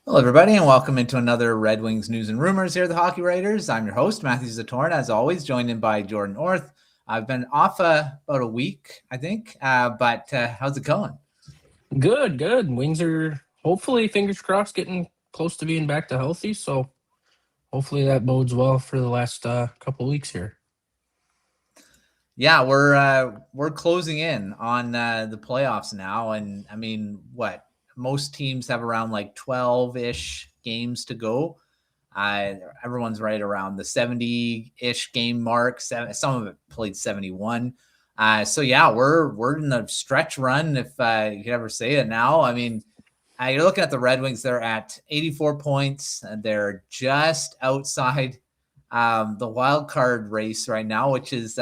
Hello, everybody, and welcome into another Red Wings news and rumors here at the Hockey Writers. I'm your host, Matthew Zator, and as always, joined in by Jordan Orth. I've been off about a week, I think, but how's it going? Good. Wings are hopefully, fingers crossed, getting close to being back to healthy. So hopefully that bodes well for the last couple weeks here. Yeah, we're closing in on the playoffs now, and I mean, what most teams have around like 12-ish games to go. Everyone's right around the 70-ish game mark. Some of it played 71. So yeah, we're in the stretch run, if you could ever say it now. I mean, you're looking at the Red Wings. They're at 84 points. And they're just outside the wild card race right now, which is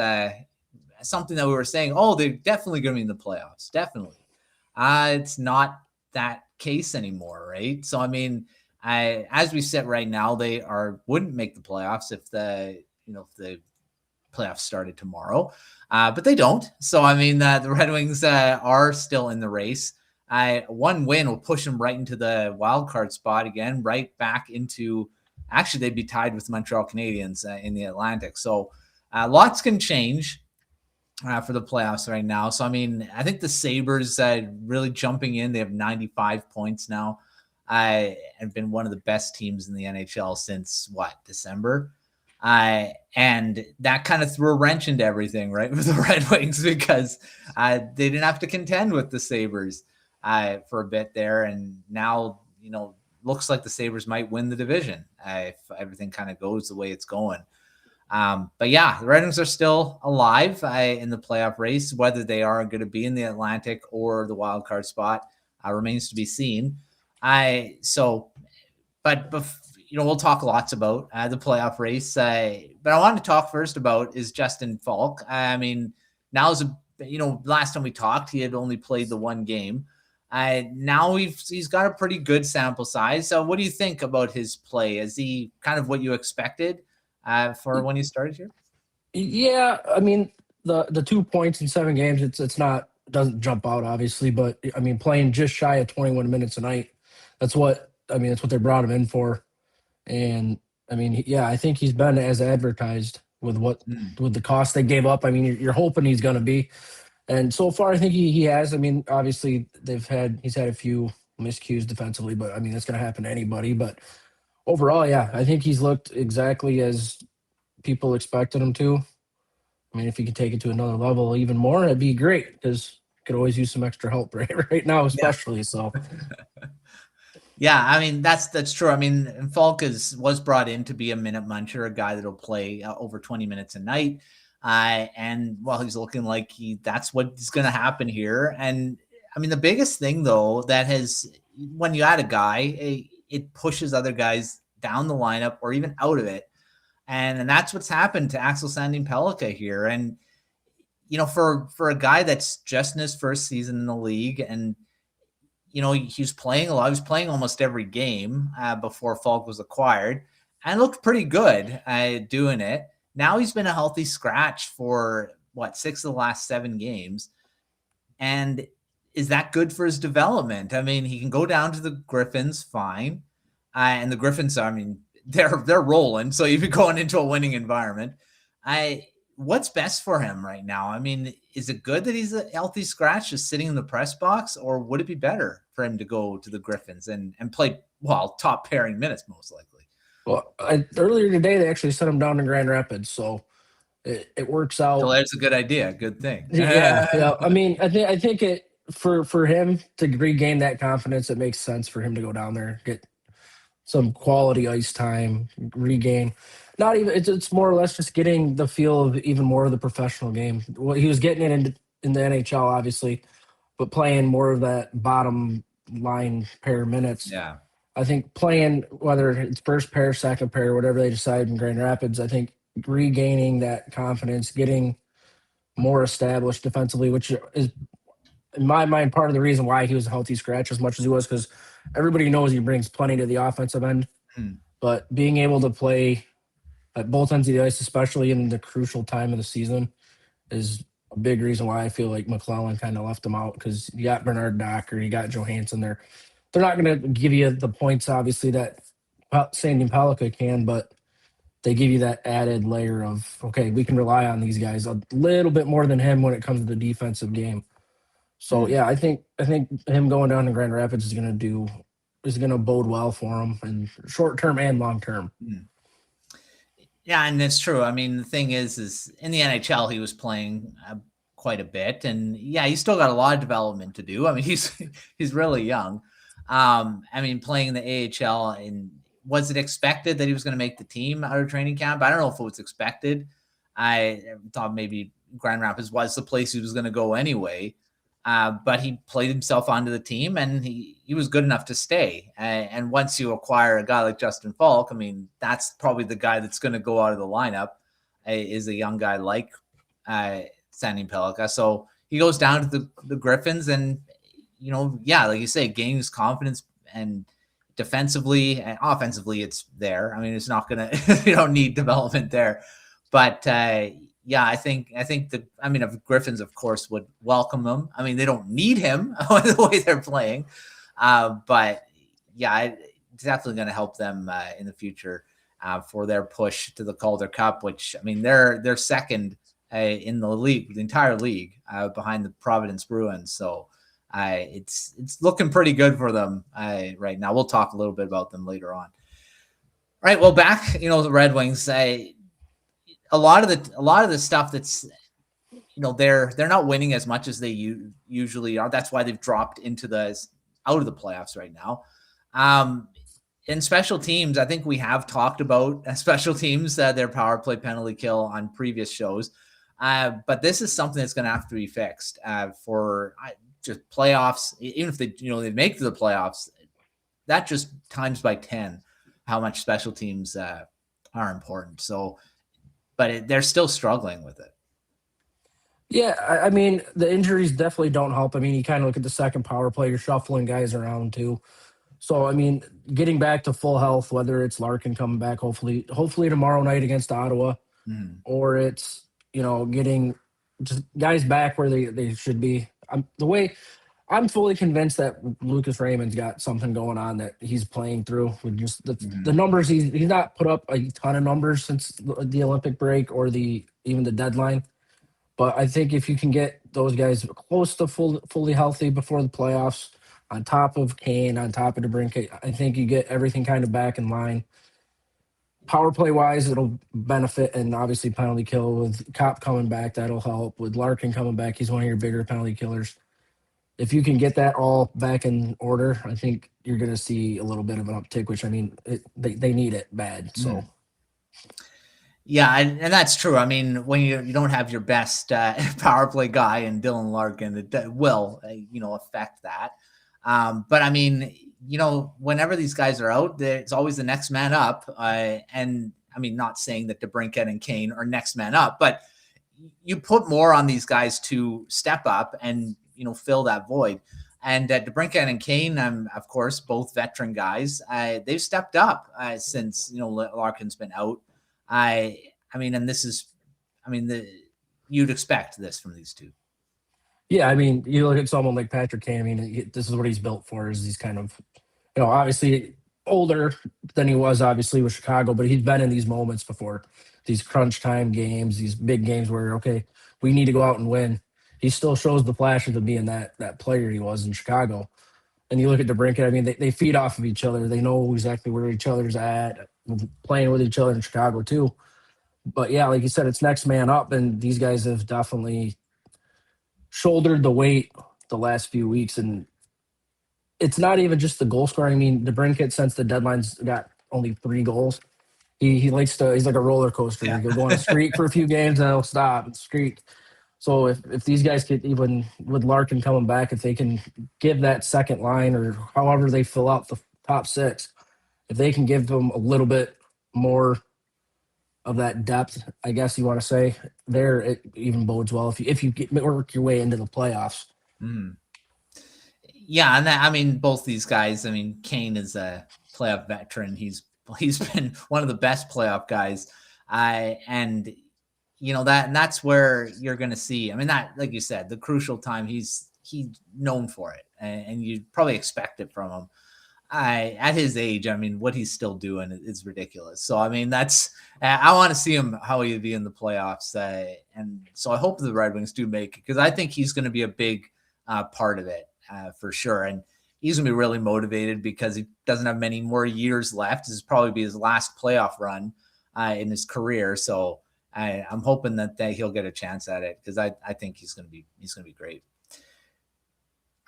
something that we were saying. Oh, they're definitely going to be in the playoffs. Definitely. It's not that case anymore, right? So I mean, as we sit right now, they wouldn't make the playoffs if the playoffs started tomorrow, but they don't. So I mean, the Red Wings are still in the race. One win will push them right into the wild card spot again, right back into. Actually, they'd be tied with Montreal Canadiens in the Atlantic. So lots can change for the playoffs right now. So, I mean, I think the Sabres really jumping in. They have 95 points now. Have been one of the best teams in the NHL since, December? And that kind of threw a wrench into everything, right, with the Red Wings because they didn't have to contend with the Sabres for a bit there. And now, looks like the Sabres might win the division if everything kind of goes the way it's going. But yeah, the Red Wings are still alive in the playoff race. Whether they are going to be in the Atlantic or the wild card spot remains to be seen. But we'll talk lots about the playoff race. But I wanted to talk first about is Justin Faulk. I mean, now last time we talked, he had only played the one game. Now he's got a pretty good sample size. So what do you think about his play? Is he kind of what you expected for when you started here? Yeah, I mean the 2 points in 7 games, doesn't jump out obviously, but I mean playing just shy of 21 minutes a night. That's what they brought him in for, and I mean I think he's been as advertised with the cost they gave up. I mean you're hoping he's going to be, and so far I think he has. I mean obviously he's had a few miscues defensively, but I mean that's going to happen to anybody. But overall, yeah, I think he's looked exactly as people expected him to. I mean, if he could take it to another level even more, it'd be great because could always use some extra help right now, especially. Yeah. So, yeah, I mean that's true. I mean, Falk was brought in to be a minute muncher, a guy that'll play over 20 minutes a night, and he's looking like that's what's going to happen here. And I mean, the biggest thing though when you add a guy, it pushes other guys down the lineup or even out of it. And that's what's happened to Axel Sandin-Pellikka here. And, for a guy that's just in his first season in the league and, he was playing a lot. He was playing almost every game before Falk was acquired and looked pretty good doing it. Now he's been a healthy scratch for, 6 of the last 7 games. And is that good for his development? I mean, he can go down to the Griffins, fine. And the Griffins, I mean, they're rolling, so you'd be going into a winning environment. What's best for him right now? I mean, is it good that he's a healthy scratch just sitting in the press box, or would it be better for him to go to the Griffins and play top pairing minutes most likely? Well, earlier today they actually sent him down to Grand Rapids, so it works out. So that's a good idea, good thing. yeah. I mean, I think it for him to regain that confidence, it makes sense for him to go down there, get some quality ice time, regain. Not even it's more or less just getting the feel of even more of the professional game. Well, he was getting it in the NHL, obviously, but playing more of that bottom line pair minutes. Yeah, I think playing whether it's first pair, second pair, whatever they decide in Grand Rapids, I think regaining that confidence, getting more established defensively, which is in my mind part of the reason why he was a healthy scratch as much as he was, because everybody knows he brings plenty to the offensive end. But being able to play at both ends of the ice, especially in the crucial time of the season, is a big reason why I feel like McClellan kind of left him out, because you got Bernard Docker, you got Johansson there. they're not going to give you the points, obviously, that Sandin-Pellikka can, but they give you that added layer of, okay, we can rely on these guys a little bit more than him when it comes to the defensive game. So yeah, I think him going down to Grand Rapids is going to bode well for him in short term and long term. Yeah, and it's true. I mean, the thing is in the NHL he was playing quite a bit, and yeah, he's still got a lot of development to do. I mean, he's really young. I mean, playing in the AHL, and was it expected that he was going to make the team out of training camp? I don't know if it was expected. I thought maybe Grand Rapids was the place he was going to go anyway. But he played himself onto the team, and he was good enough to stay. And once you acquire a guy like Justin Faulk, I mean, that's probably the guy that's going to go out of the lineup, is a young guy like Sandin-Pellikka. So he goes down to the Griffins, and, yeah, like you say, gains confidence, and defensively and offensively, it's there. I mean, it's not going to, you don't need development there. But yeah, I think if Griffins, of course, would welcome him. I mean, they don't need him the way they're playing, but yeah, it's definitely going to help them in the future for their push to the Calder Cup, which, I mean, they're second in the league, the entire league, behind the Providence Bruins. So it's looking pretty good for them right now. We'll talk a little bit about them later on. All right, well, back, the Red Wings. A lot of the stuff that's, they're not winning as much as they usually are. That's why they've dropped out of the playoffs right now. In special teams, I think we have talked about special teams, their power play penalty kill on previous shows. But this is something that's going to have to be fixed for just playoffs. Even if they make it to the playoffs, that just times by 10 how much special teams are important. So, but they're still struggling with it. Yeah, I mean, the injuries definitely don't help. I mean, you kind of look at the second power play, you're shuffling guys around too. So, I mean, getting back to full health, whether it's Larkin coming back, hopefully tomorrow night against Ottawa, or it's, getting just guys back where they should be. I'm fully convinced that Lucas Raymond's got something going on that he's playing through with just the numbers. He's not put up a ton of numbers since the Olympic break or even the deadline. But I think if you can get those guys close to fully healthy before the playoffs, on top of Kane, on top of DeBrincat, I think you get everything kind of back in line. Power play wise, it'll benefit, and obviously penalty kill with Kopp coming back, that'll help. With Larkin coming back, he's one of your bigger penalty killers. If you can get that all back in order, I think you're going to see a little bit of an uptick, which, I mean, they need it bad. So, yeah, and that's true. I mean, when you don't have your best power play guy in Dylan Larkin, it will, affect that. But I mean, whenever these guys are out, it's always the next man up. And I mean, not saying that DeBrincat and Kane are next man up, but you put more on these guys to step up and, fill that void. And DeBrincat and Kane, of course, both veteran guys, they've stepped up since, Larkin's been out. I mean, and this is, you'd expect this from these two. Yeah, I mean, you look at someone like Patrick Kane. I mean, this is what he's built for. Is he's kind of, obviously older than he was obviously with Chicago, but he's been in these moments before, these crunch time games, these big games where, okay, we need to go out and win. He still shows the flashes of being that player he was in Chicago. And you look at DeBrincat, I mean, they feed off of each other. They know exactly where each other's at, playing with each other in Chicago too. But yeah, like you said, it's next man up, and these guys have definitely shouldered the weight the last few weeks. And it's not even just the goal scoring. I mean, DeBrincat, since the deadline's got only 3 goals. He likes to, he's like a roller coaster. Yeah. He'll go on a streak for a few games and he'll stop and streak. So if these guys could, even with Larkin coming back, if they can give that second line or however they fill out the top 6, if they can give them a little bit more of that depth, I guess you want to say, there, it even bodes well if you work your way into the playoffs. Yeah, and both these guys. I mean, Kane is a playoff veteran. He's been one of the best playoff guys, and that's where you're going to see. I mean, that, like you said, the crucial time. He's known for it, and you probably expect it from him. at his age, I mean, what he's still doing is ridiculous. So, I mean, I want to see him, how he'd be in the playoffs. And so I hope the Red Wings do make it, because I think he's going to be a big part of it for sure. And he's going to be really motivated because he doesn't have many more years left. This is probably be his last playoff run in his career. So I'm hoping that he'll get a chance at it, because I think he's going to be great.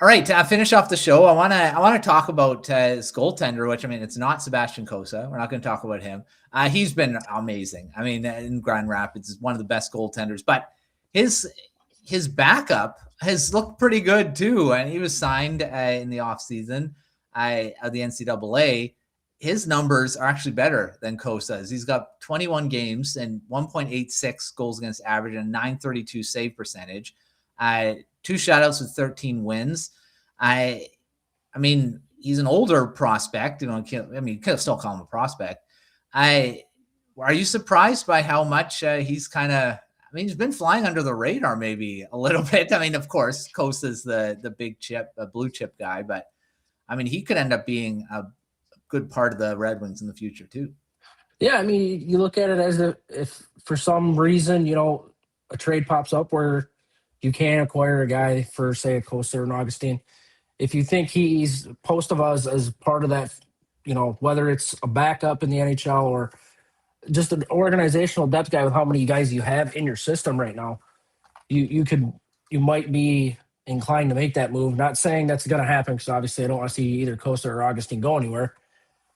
All right, to finish off the show, I want to talk about his goaltender, which, I mean, it's not Sebastian Cossa. We're not going to talk about him. He's been amazing. I mean, in Grand Rapids, is one of the best goaltenders. But his backup has looked pretty good too, and he was signed in the offseason of the NCAA. His numbers are actually better than Cossa's. He's got 21 games and 1.86 goals against average and 932 save percentage. 2 shutouts with 13 wins. I mean, he's an older prospect. You can still call him a prospect. Are you surprised by how much he's kind of? I mean, he's been flying under the radar maybe a little bit. I mean, of course, Costa's the big chip, blue chip guy, but I mean, he could end up being a good part of the Red Wings in the future too. Yeah, I mean, you look at it as if for some reason, a trade pops up where you can acquire a guy for, say, a Costa or an Augustine. If you think he's Postava as part of that, whether it's a backup in the NHL or just an organizational depth guy with how many guys you have in your system right now, you might be inclined to make that move. Not saying that's going to happen, because obviously I don't want to see either Costa or Augustine go anywhere.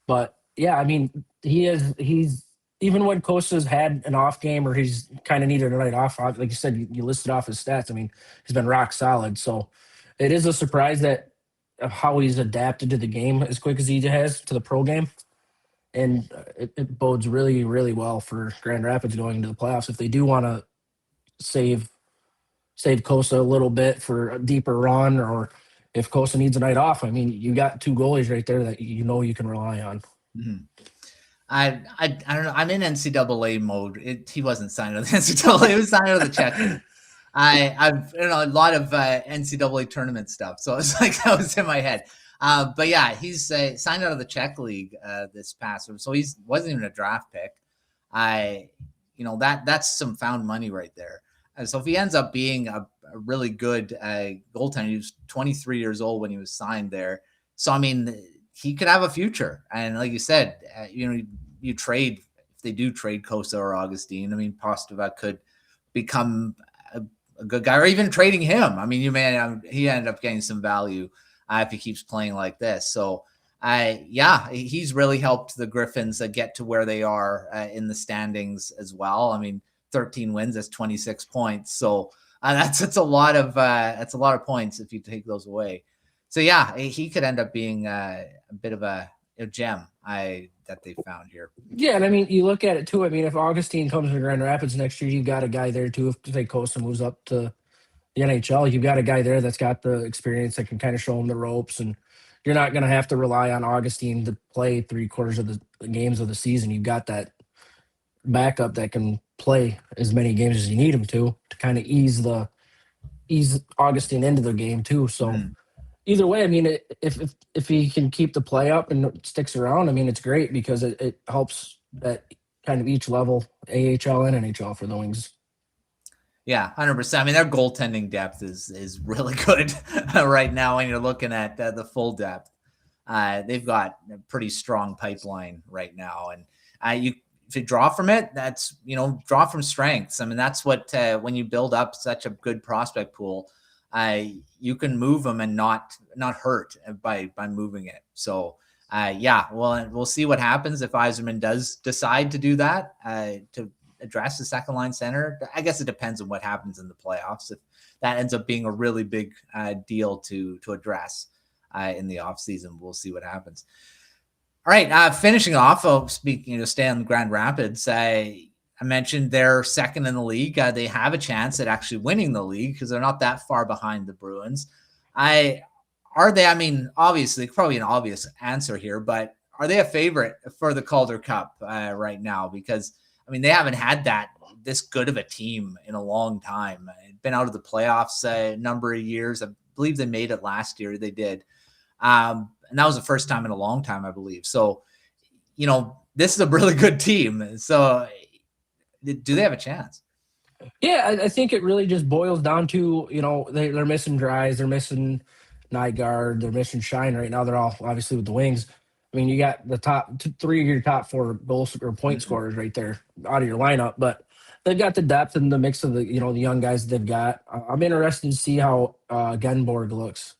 But yeah, I mean, he's even when Costa's had an off game or he's kind of needed a night off, like you said, you listed off his stats. I mean, he's been rock solid. So it is a surprise of how he's adapted to the game as quick as he has to the pro game. And it bodes really, really well for Grand Rapids going into the playoffs. If they do want to save Costa a little bit for a deeper run, or if Costa needs a night off, I mean, you got 2 goalies right there that you can rely on. Mm-hmm. I don't know. I'm in NCAA mode. He wasn't signed with NCAA. He was signed with the Czech League. I've a lot of NCAA tournament stuff, so it's like that was in my head. But yeah, he's signed out of the Czech League this past, so he wasn't even a draft pick. That's some found money right there. So if he ends up being a really good goaltender, he was 23 years old when he was signed there. So I mean, he could have a future. And like you said, you trade, if they do trade Costa or Augustine, I mean, Postava could become a good guy, or even trading him. I mean, he ended up getting some value if he keeps playing like this. So he's really helped the Griffins get to where they are in the standings as well. I mean, 13 wins, that's 26 points. So that's a lot of points if you take those away. So yeah, he could end up being a bit of a gem that they found here. Yeah, and I mean, you look at it too. I mean, if Augustine comes to Grand Rapids next year, you've got a guy there too. If say Costa moves up to the NHL, you've got a guy there that's got the experience that can kind of show him the ropes, and you're not going to have to rely on Augustine to play 3/4 of the games of the season. You've got that backup that can play as many games as you need him to kind of ease Augustine into the game too. So either way, I mean, if he can keep the play up and sticks around, I mean, it's great, because it helps at kind of each level, AHL and NHL, for the Wings. Yeah, 100%. I mean, their goaltending depth is really good right now when you're looking at the full depth. They've got a pretty strong pipeline right now, and if you draw from it, that's draw from strengths. I mean, that's what when you build up such a good prospect pool, you can move them and not hurt by moving it. So we'll see what happens if Yzerman does decide to do that to address the second line center. I guess it depends on what happens in the playoffs. If that ends up being a really big deal to address in the offseason, we'll see what happens. All right, finishing off, speaking to stay on Grand Rapids, I mentioned they're second in the league. They have a chance at actually winning the league because they're not that far behind the Bruins. Are they? I mean, obviously, probably an obvious answer here, but are they a favorite for the Calder Cup right now? Because I mean, they haven't had this good of a team in a long time. Been out of the playoffs a number of years. I believe they made it last year. They did. And And that was the first time in a long time, I believe. So, this is a really good team. So do they have a chance? Yeah, I think it really just boils down to, they're missing Dries, they're missing Nygaard, they're missing Shine right now. They're all obviously with the Wings. I mean, you got the top three of your top four goals or point scorers right there out of your lineup, but they've got the depth and the mix of the the young guys that they've got. I'm interested to see how Genborg looks.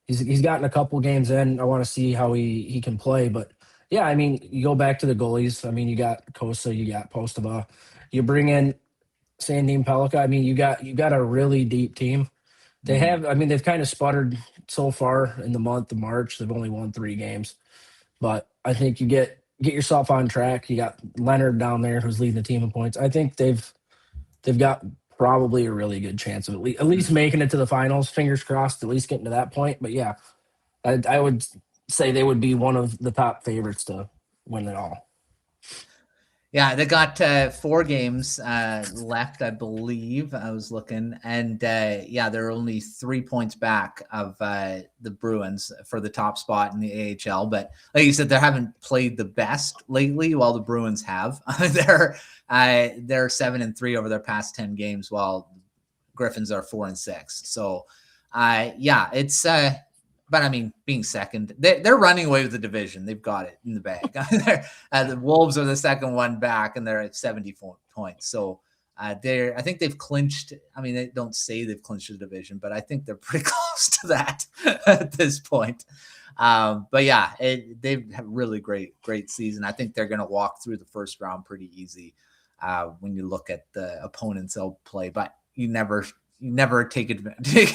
He's gotten a couple games in. I want to see how he can play, but yeah, I mean, you go back to the goalies. I mean, you got Kosa, you got Postava, you bring in Sandin-Pellikka. I mean, you got a really deep team. They have, I mean, they've kind of sputtered so far in the month of March. They've only won 3 games, but I think you get yourself on track. You got Leonard down there who's leading the team in points. I think they've got probably a really good chance of at least making it to the finals. Fingers crossed, at least getting to that point. But yeah, I would say they would be one of the top favorites to win it all. Yeah, they got 4 games left, I believe. I was looking, and they're only 3 points back of the Bruins for the top spot in the AHL. But like you said, they haven't played the best lately, while the Bruins have. They're 7-3 over their past 10 games, while Griffins are 4-6. So, it's. But I mean, being second, they're running away with the division. They've got it in the bag. The Wolves are the second one back, and they're at 74 points. So I think they've clinched. I mean, they don't say they've clinched the division, but I think they're pretty close to that at this point. But yeah, they've had a really great season. I think they're going to walk through the first round pretty easy when you look at the opponents they'll play. But you never take advantage.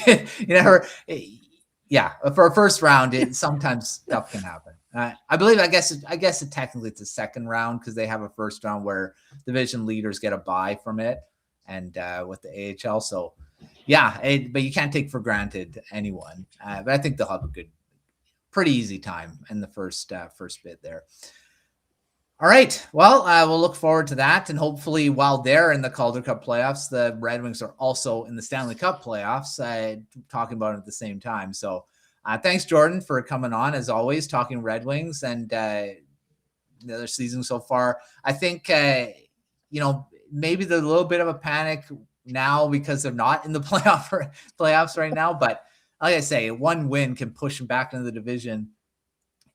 Yeah, for a first round, sometimes stuff can happen. I believe, I guess technically it's a second round because they have a first round where division leaders get a bye from it, and with the AHL. So, yeah, but you can't take for granted anyone. But I think they'll have a pretty easy time in the first bit there. All right. Well, we'll look forward to that. And hopefully while they're in the Calder Cup playoffs, the Red Wings are also in the Stanley Cup playoffs, talking about it at the same time. So thanks, Jordan, for coming on, as always, talking Red Wings and the other season so far. I think, maybe there's a little bit of a panic now because they're not in the playoffs right now. But like I say, 1 win can push them back into the division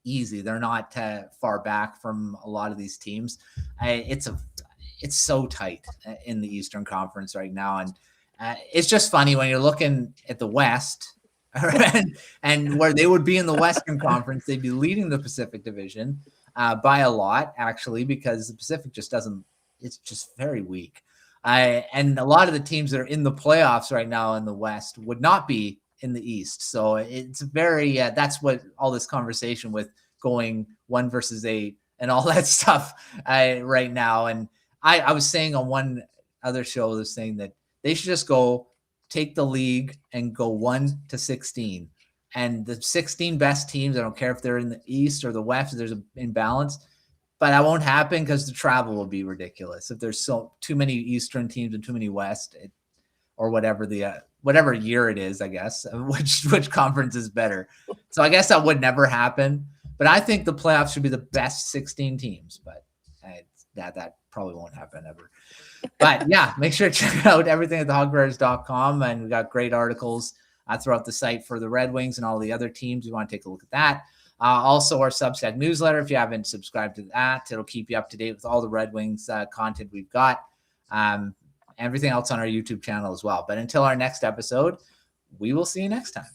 easy. They're not far back from a lot of these teams. It's so tight in the Eastern Conference right now, and it's just funny when you're looking at the West and where they would be in the Western Conference. They'd be leading the Pacific Division by a lot, actually, because the Pacific just doesn't. It's just very weak, and a lot of the teams that are in the playoffs right now in the West would not be in the East. So it's very, that's what all this conversation with going 1 versus 8 and all that stuff right now. And I was saying on one other show, I was saying that they should just take the league and go 1 to 16. And the 16 best teams, I don't care if they're in the East or the West, there's an imbalance, but that won't happen because the travel will be ridiculous. If there's too many Eastern teams and too many West, or whatever whatever year it is, I guess, which conference is better. So I guess that would never happen. But I think the playoffs should be the best 16 teams. But that probably won't happen ever. But yeah, make sure to check out everything at thehogbears.com. And we got great articles throughout the site for the Red Wings and all the other teams. You want to take a look at that. Also, our Substack newsletter, if you haven't subscribed to that, it'll keep you up to date with all the Red Wings content we've got. Everything else on our YouTube channel as well. But until our next episode, we will see you next time.